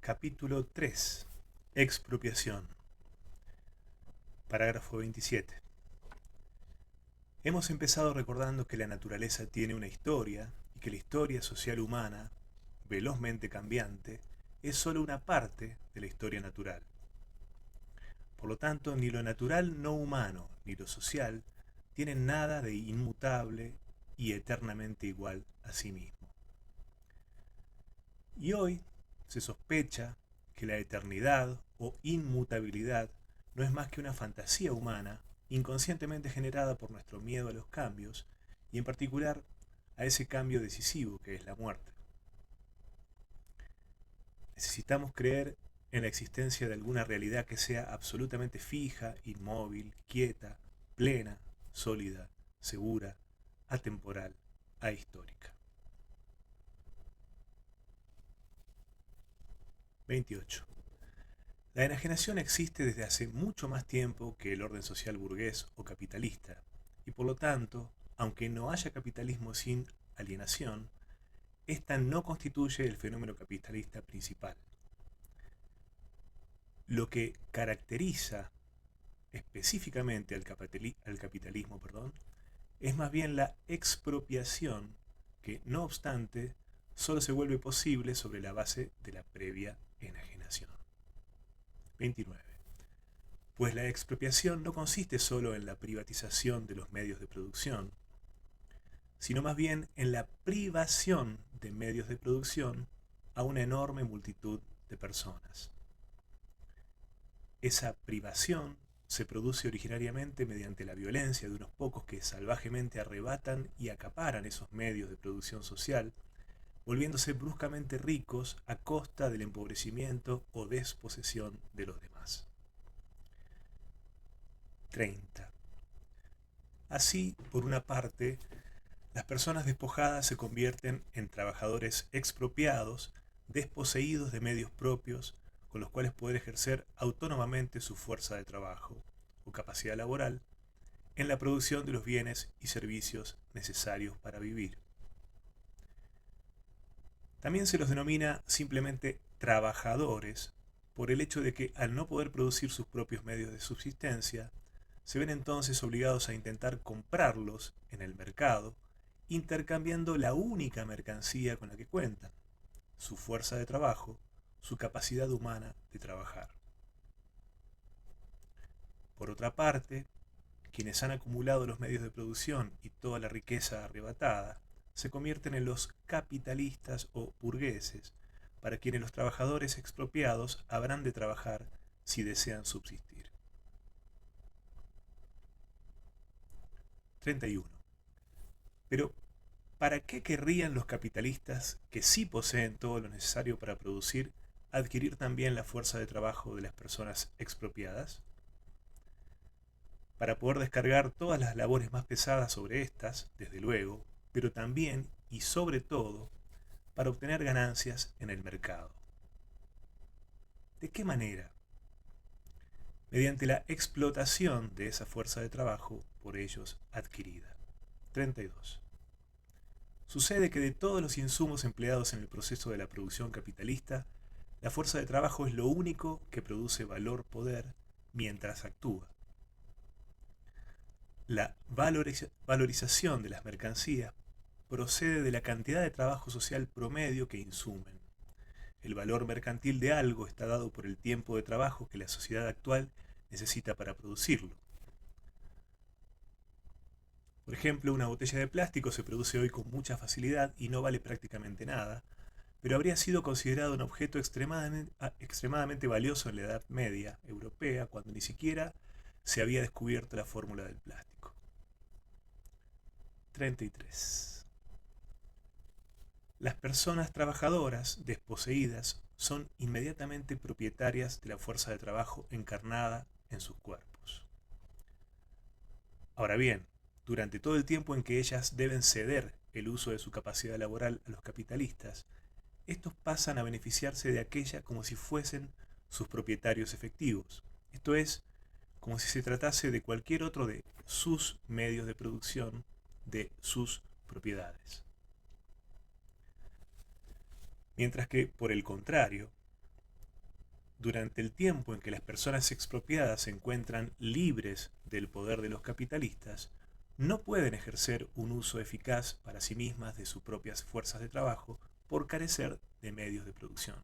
Capítulo 3. Expropiación. Parágrafo 27. Hemos empezado recordando que la naturaleza tiene una historia y que la historia social humana, velozmente cambiante, es sólo una parte de la historia natural. Por lo tanto, ni lo natural no humano ni lo social tienen nada de inmutable y eternamente igual a sí mismo. Y hoy se sospecha que la eternidad o inmutabilidad no es más que una fantasía humana inconscientemente generada por nuestro miedo a los cambios y en particular a ese cambio decisivo que es la muerte. Necesitamos creer en la existencia de alguna realidad que sea absolutamente fija, inmóvil, quieta, plena, sólida, segura, atemporal, ahistórica. 28. La enajenación existe desde hace mucho más tiempo que el orden social burgués o capitalista, y por lo tanto, aunque no haya capitalismo sin alienación, esta no constituye el fenómeno capitalista principal. Lo que caracteriza específicamente al capitalismo, es más bien la expropiación que, no obstante, solo se vuelve posible sobre la base de la previa enajenación. 29. Pues la expropiación no consiste solo en la privatización de los medios de producción, sino más bien en la privación de medios de producción a una enorme multitud de personas. Esa privación se produce originariamente mediante la violencia de unos pocos que salvajemente arrebatan y acaparan esos medios de producción social, volviéndose bruscamente ricos a costa del empobrecimiento o desposesión de los demás. 30. Así, por una parte, las personas despojadas se convierten en trabajadores expropiados, desposeídos de medios propios con los cuales poder ejercer autónomamente su fuerza de trabajo o capacidad laboral en la producción de los bienes y servicios necesarios para vivir. También se los denomina simplemente trabajadores por el hecho de que al no poder producir sus propios medios de subsistencia, se ven entonces obligados a intentar comprarlos en el mercado, intercambiando la única mercancía con la que cuentan, su fuerza de trabajo, su capacidad humana de trabajar. Por otra parte, quienes han acumulado los medios de producción y toda la riqueza arrebatada, se convierten en los capitalistas o burgueses, para quienes los trabajadores expropiados habrán de trabajar si desean subsistir. 31. Pero, ¿para qué querrían los capitalistas, que sí poseen todo lo necesario para producir, adquirir también la fuerza de trabajo de las personas expropiadas? Para poder descargar todas las labores más pesadas sobre estas, desde luego, pero también y sobre todo para obtener ganancias en el mercado. ¿De qué manera? Mediante la explotación de esa fuerza de trabajo por ellos adquirida. 32. Sucede que de todos los insumos empleados en el proceso de la producción capitalista, la fuerza de trabajo es lo único que produce valor-poder mientras actúa. La valorización de las mercancías procede de la cantidad de trabajo social promedio que insumen. El valor mercantil de algo está dado por el tiempo de trabajo que la sociedad actual necesita para producirlo. Por ejemplo, una botella de plástico se produce hoy con mucha facilidad y no vale prácticamente nada, pero habría sido considerado un objeto extremadamente valioso en la Edad Media europea, cuando ni siquiera se había descubierto la fórmula del plástico. 33. Las personas trabajadoras desposeídas son inmediatamente propietarias de la fuerza de trabajo encarnada en sus cuerpos. Ahora bien, durante todo el tiempo en que ellas deben ceder el uso de su capacidad laboral a los capitalistas, estos pasan a beneficiarse de aquella como si fuesen sus propietarios efectivos. Esto es, como si se tratase de cualquier otro de sus medios de producción, de sus propiedades. Mientras que, por el contrario, durante el tiempo en que las personas expropiadas se encuentran libres del poder de los capitalistas, no pueden ejercer un uso eficaz para sí mismas de sus propias fuerzas de trabajo por carecer de medios de producción.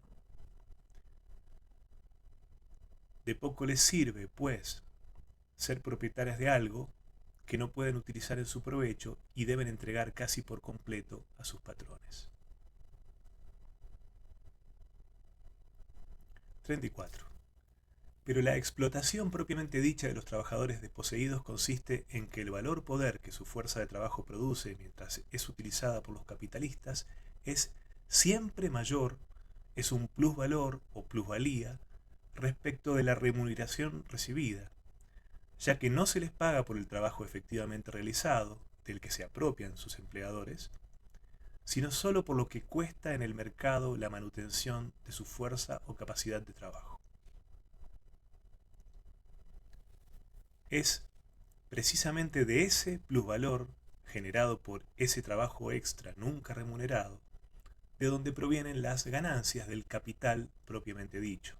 De poco les sirve, pues, ser propietarias de algo que no pueden utilizar en su provecho y deben entregar casi por completo a sus patrones. 34. Pero la explotación propiamente dicha de los trabajadores desposeídos consiste en que el valor poder que su fuerza de trabajo produce mientras es utilizada por los capitalistas es siempre mayor, es un plusvalor o plusvalía respecto de la remuneración recibida, ya que no se les paga por el trabajo efectivamente realizado, del que se apropian sus empleadores, sino solo por lo que cuesta en el mercado la manutención de su fuerza o capacidad de trabajo. Es precisamente de ese plusvalor generado por ese trabajo extra nunca remunerado, de donde provienen las ganancias del capital propiamente dicho.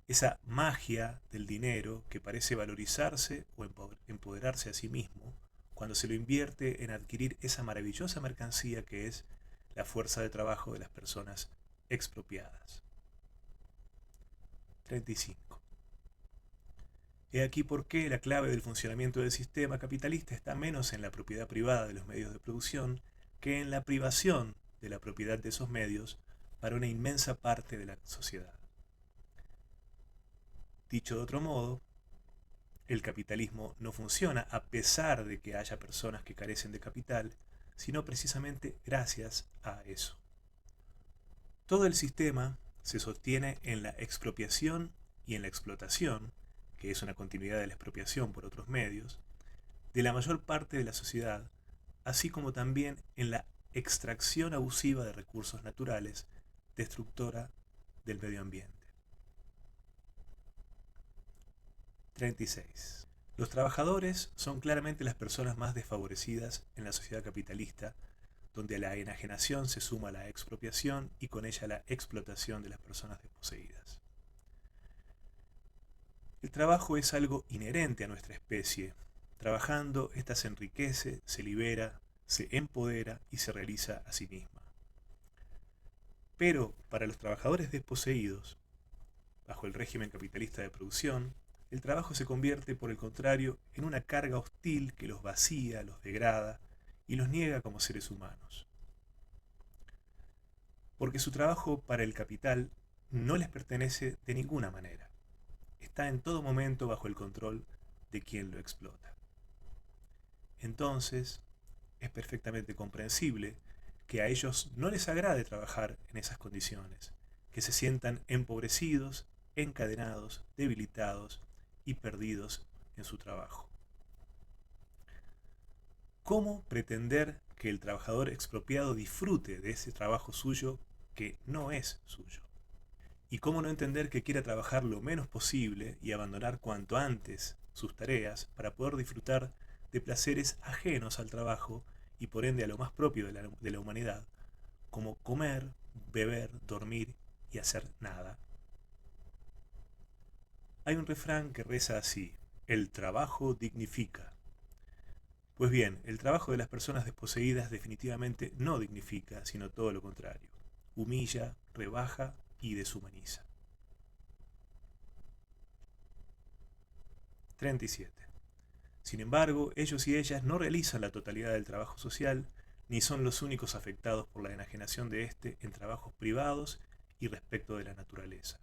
Esa magia del dinero que parece valorizarse o empoderarse a sí mismo cuando se lo invierte en adquirir esa maravillosa mercancía que es la fuerza de trabajo de las personas expropiadas. 35. He aquí por qué la clave del funcionamiento del sistema capitalista está menos en la propiedad privada de los medios de producción que en la privación de la propiedad de esos medios para una inmensa parte de la sociedad. Dicho de otro modo, el capitalismo no funciona a pesar de que haya personas que carecen de capital, sino precisamente gracias a eso. Todo el sistema se sostiene en la expropiación y en la explotación, que es una continuidad de la expropiación por otros medios, de la mayor parte de la sociedad, así como también en la extracción abusiva de recursos naturales, destructora del medio ambiente. 36. Los trabajadores son claramente las personas más desfavorecidas en la sociedad capitalista, donde a la enajenación se suma la expropiación y con ella la explotación de las personas desposeídas. El trabajo es algo inherente a nuestra especie. Trabajando, ésta se enriquece, se libera, se empodera y se realiza a sí misma. Pero para los trabajadores desposeídos, bajo el régimen capitalista de producción, el trabajo se convierte, por el contrario, en una carga hostil que los vacía, los degrada y los niega como seres humanos. Porque su trabajo para el capital no les pertenece de ninguna manera. Está en todo momento bajo el control de quien lo explota. Entonces, es perfectamente comprensible que a ellos no les agrade trabajar en esas condiciones, que se sientan empobrecidos, encadenados, debilitados y perdidos en su trabajo. ¿Cómo pretender que el trabajador expropiado disfrute de ese trabajo suyo que no es suyo? ¿Y cómo no entender que quiera trabajar lo menos posible y abandonar cuanto antes sus tareas para poder disfrutar de placeres ajenos al trabajo y por ende a lo más propio de la humanidad, como comer, beber, dormir y hacer nada? Hay un refrán que reza así: el trabajo dignifica. Pues bien, el trabajo de las personas desposeídas definitivamente no dignifica, sino todo lo contrario. Humilla, rebaja y deshumaniza. 37. Sin embargo, ellos y ellas no realizan la totalidad del trabajo social, ni son los únicos afectados por la enajenación de éste en trabajos privados y respecto de la naturaleza.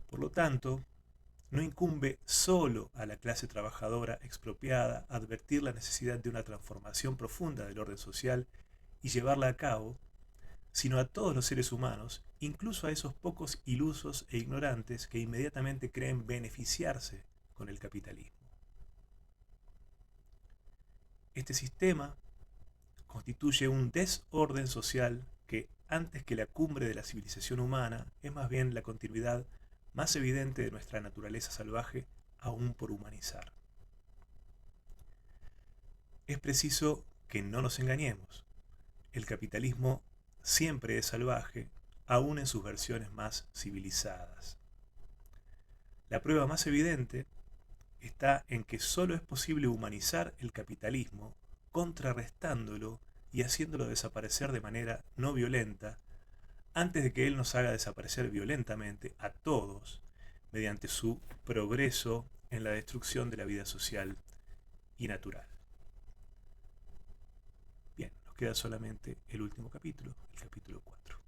Por lo tanto, no incumbe solo a la clase trabajadora expropiada advertir la necesidad de una transformación profunda del orden social y llevarla a cabo, sino a todos los seres humanos, incluso a esos pocos ilusos e ignorantes que inmediatamente creen beneficiarse con el capitalismo. Este sistema constituye un desorden social que, antes que la cumbre de la civilización humana, es más bien la continuidad más evidente de nuestra naturaleza salvaje, aún por humanizar. Es preciso que no nos engañemos. El capitalismo siempre es salvaje, aún en sus versiones más civilizadas. La prueba más evidente está en que solo es posible humanizar el capitalismo contrarrestándolo y haciéndolo desaparecer de manera no violenta antes de que él nos haga desaparecer violentamente a todos mediante su progreso en la destrucción de la vida social y natural. Bien, nos queda solamente el último capítulo, el capítulo 4.